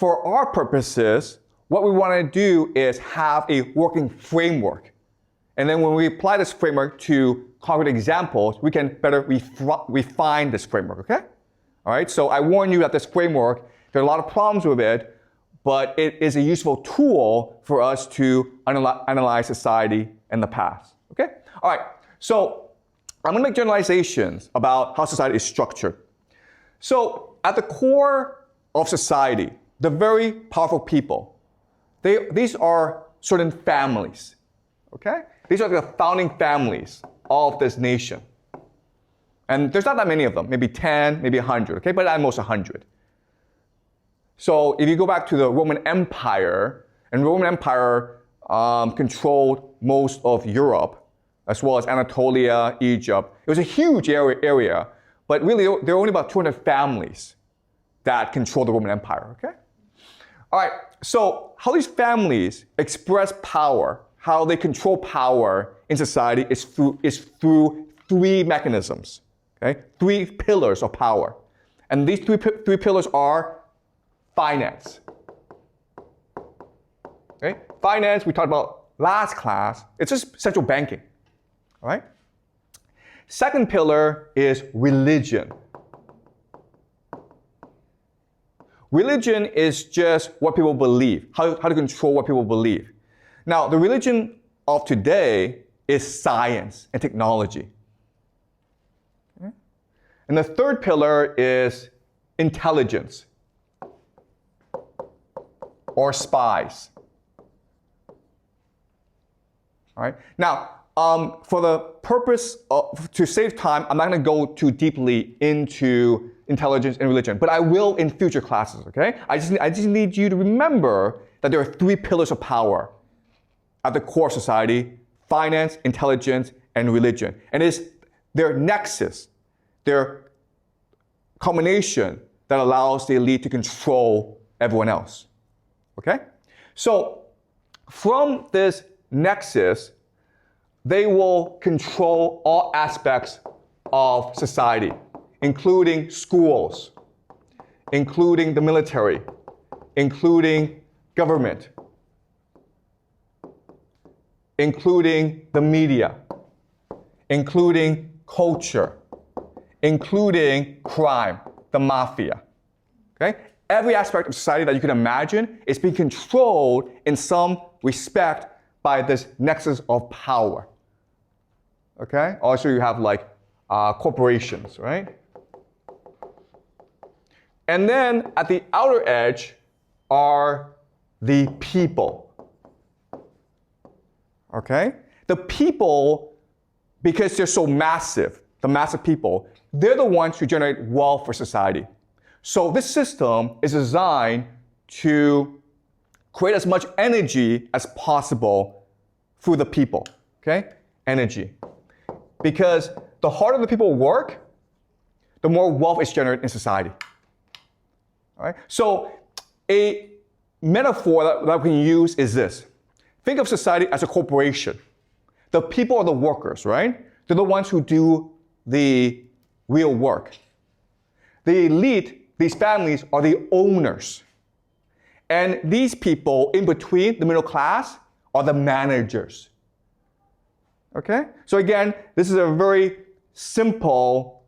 for our purposes, what we want to do is have a working framework. And then when we apply this framework to concrete examples, we can better refine this framework, okay? All right, so I warn you that this framework, there are a lot of problems with it, but it is a useful tool for us to analyze society in the past, okay? All right, so I'm going to make generalizations about how society is structured. So at the core of society, the very powerful people, these are certain families, okay? These are the founding families of this nation. And there's not that many of them, maybe 10, maybe 100, okay? But at most 100. So if you go back to the Roman Empire, and the Roman Empire controlled most of Europe, as well as Anatolia, Egypt. It was a huge area, but really there were only about 200 families that controlled the Roman Empire, okay? All right, so how these families express power, how they control power in society is through three mechanisms, okay? Three pillars of power. And these three pillars are finance. Okay? Finance, we talked about last class. It's just central banking. All right? Second pillar is religion. Religion is just what people believe, how to control what people believe. Now, the religion of today is science and technology. Okay? And the third pillar is intelligence or spies. All right? Now, for the purpose to save time, I'm not going to go too deeply into intelligence and religion, but I will in future classes, okay? I just need you to remember that there are three pillars of power at the core of society: finance, intelligence, and religion. And it's their nexus, their combination that allows the elite to control everyone else, okay? So from this nexus, they will control all aspects of society, including schools, including the military, including government, including the media, including culture, including crime, the mafia. Okay? Every aspect of society that you can imagine is being controlled in some respect by this nexus of power. Okay? Also, you have like corporations, right? And then at the outer edge are the people. Okay? The people, because they're so massive, the massive people, they're the ones who generate wealth for society. So this system is designed to create as much energy as possible through the people. Okay? Energy. Because the harder the people work, the more wealth is generated in society. All right? So a metaphor that we can use is this. Think of society as a corporation. The people are the workers, right? They're the ones who do the real work. The elite, these families, are the owners. And these people in between, the middle class, are the managers. Okay? So again, this is a very simple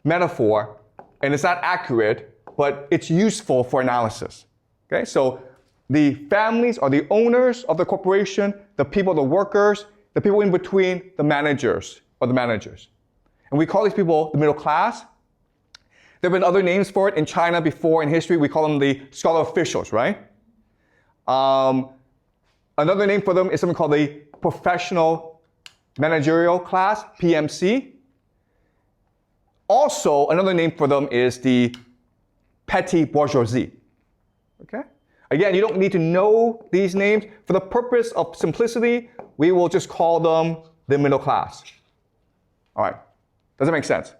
metaphor, and it's not accurate, but it's useful for analysis. Okay? So the families are the owners of the corporation, the people are the workers, the people in between, the managers, are the managers. And we call these people the middle class. There have been other names for it in China before in history. We call them the scholar officials, right? Another name for them is something called the professional managerial class, PMC. Also, another name for them is the petty bourgeoisie. Okay? Again, you don't need to know these names. For the purpose of simplicity, we will just call them the middle class. All right. Does that make sense?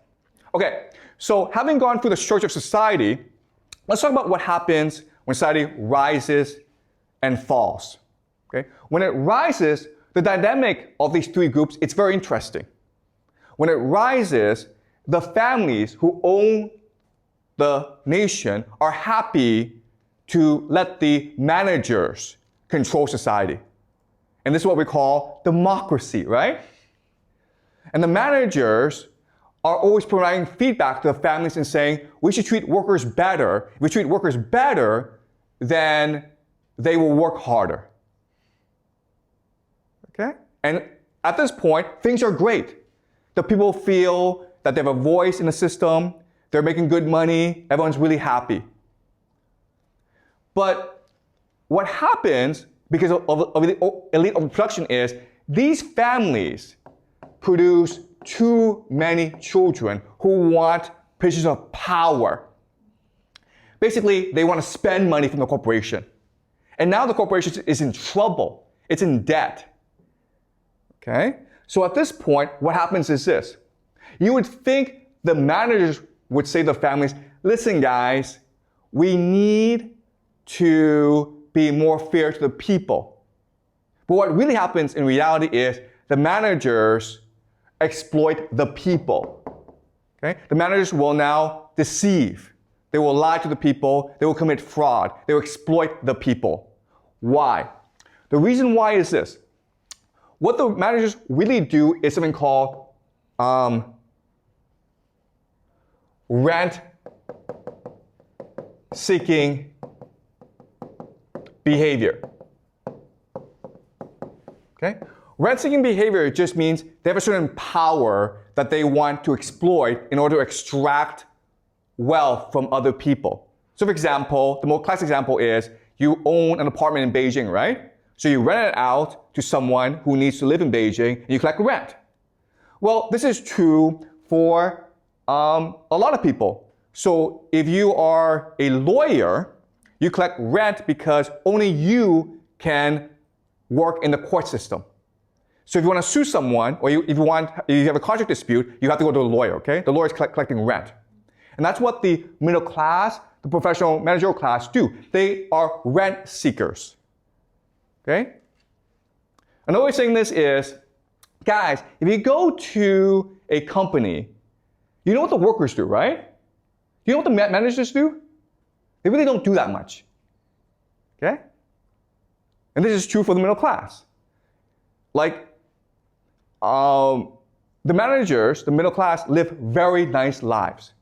Okay. So having gone through the structure of society, let's talk about what happens when society rises and falls. Okay? When it rises, the dynamic of these three groups, it's very interesting. When it rises, the families who own the nation are happy to let the managers control society. And this is what we call democracy, right? And the managers are always providing feedback to the families and saying, we should treat workers better. If we treat workers better, then they will work harder. Okay? And at this point, things are great. The people feel that they have a voice in the system, they're making good money, everyone's really happy. But what happens because of the elite overproduction is these families produce too many children who want positions of power. Basically, they want to spend money from the corporation. And now the corporation is in trouble. It's in debt. Okay? So at this point, what happens is this. You would think the managers would say to the families, listen guys, we need to be more fair to the people. But what really happens in reality is the managers exploit the people. Okay? The managers will now deceive. They will lie to the people. They will commit fraud. They will exploit the people. Why? The reason why is this. What the managers really do is something called rent-seeking behavior. Okay? Rent-seeking behavior just means they have a certain power that they want to exploit in order to extract wealth from other people. So for example, the most classic example is you own an apartment in Beijing, right? So you rent it out to someone who needs to live in Beijing and you collect rent. Well, this is true for a lot of people. So if you are a lawyer, you collect rent because only you can work in the court system. So if you want to sue someone, or if you have a contract dispute, you have to go to a lawyer, okay? The lawyer is collecting rent. And that's what the middle class, the professional managerial class do. They are rent seekers, okay? Another way of saying this is, guys, if you go to a company, you know what the workers do, right? You know what the managers do? They really don't do that much, okay? And this is true for the middle class. Like, the managers, the middle class, live very nice lives.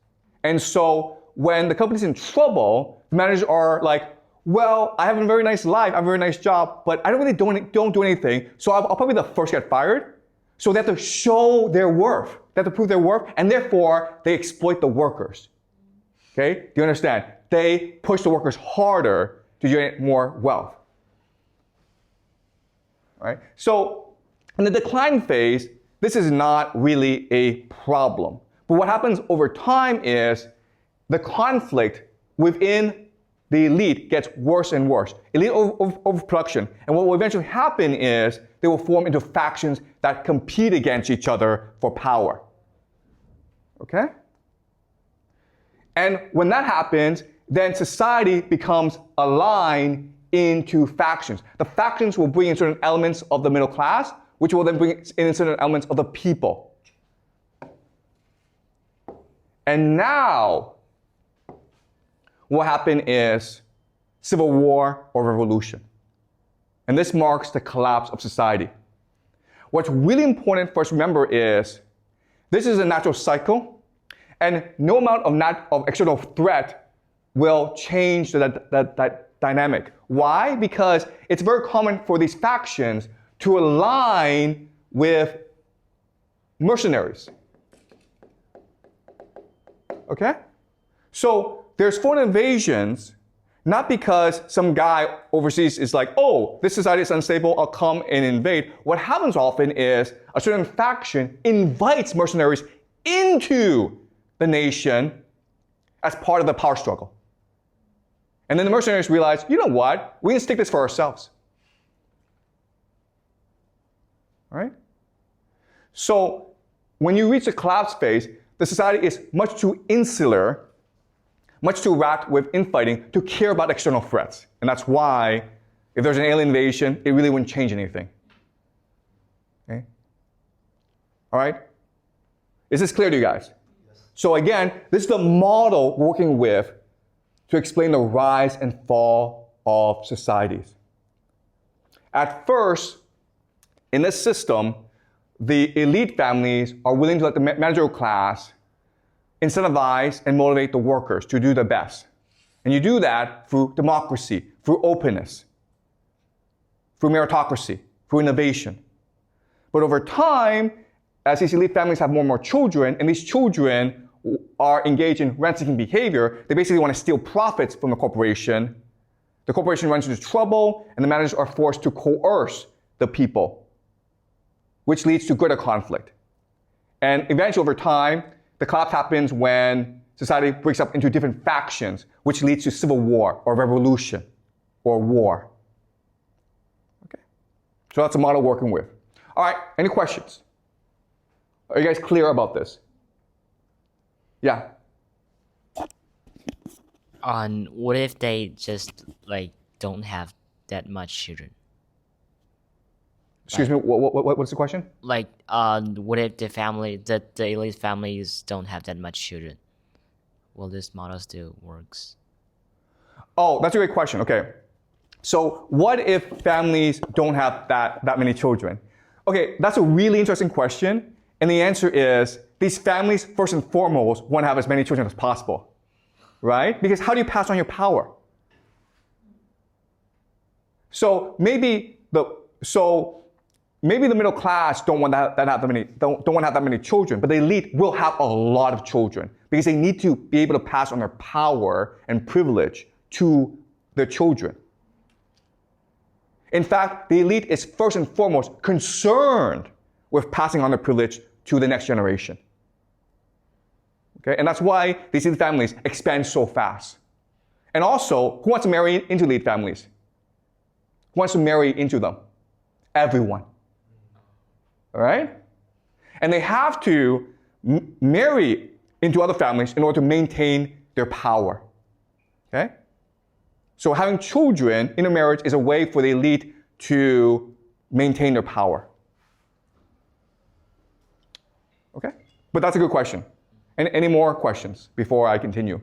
And so when the company's in trouble, the managers are like, well, I have a very nice life, I have a very nice job, but I don't really don't do anything, so I'll probably be the first to get fired. So they have to show their worth. They have to prove their worth, and therefore, they exploit the workers. Okay? Do you understand? They push the workers harder to generate more wealth. All right? So in the decline phase, this is not really a problem. But what happens over time is the conflict within the elite gets worse and worse. Elite overproduction. And what will eventually happen is they will form into factions that compete against each other for power. Okay? And when that happens, then society becomes aligned into factions. The factions will bring in certain elements of the middle class, which will then bring in certain elements of the people. And now, what will happen is civil war or revolution. And this marks the collapse of society. What's really important for us to remember is this is a natural cycle, and no amount of external threat will change that dynamic. Why? Because it's very common for these factions to align with mercenaries. Okay? So there's foreign invasions, not because some guy overseas is like, oh, this society is unstable, I'll come and invade. What happens often is a certain faction invites mercenaries into the nation as part of the power struggle. And then the mercenaries realize, you know what? We can stick this for ourselves. All right? So when you reach the collapse phase, the society is much too insular, much too wrapped with infighting to care about external threats. And that's why, if there's an alien invasion, it really wouldn't change anything. Okay? All right? Is this clear to you guys? Yes. So again, this is the model we're working with to explain the rise and fall of societies. At first, in this system, the elite families are willing to let the managerial class incentivize and motivate the workers to do their best. And you do that through democracy, through openness, through meritocracy, through innovation. But over time, as these elite families have more and more children, and these children are engaged in rent-seeking behavior, they basically want to steal profits from the corporation. The corporation runs into trouble, and the managers are forced to coerce the people, which leads to greater conflict. And eventually, over time, the collapse happens when society breaks up into different factions, which leads to civil war or revolution or war. Okay, so that's a model we're working with. All right, any questions? Are you guys clear about this? Yeah. What if they just don't have that much children? Excuse me, what's the question? What if the elite families don't have that much children? Will this model still works? Oh, that's a great question. Okay. So what if families don't have that many children? Okay, that's a really interesting question. And the answer is, these families, first and foremost, want to have as many children as possible, right? Because how do you pass on your power? So maybe the middle class don't want to have that many children, but the elite will have a lot of children because they need to be able to pass on their power and privilege to their children. In fact, the elite is first and foremost concerned with passing on their privilege to the next generation. Okay? And that's why these elite families expand so fast. And also, who wants to marry into elite families? Who wants to marry into them? Everyone. All right? And they have to marry into other families in order to maintain their power. Okay? So having children in a marriage is a way for the elite to maintain their power. Okay? But that's a good question. Any more questions before I continue?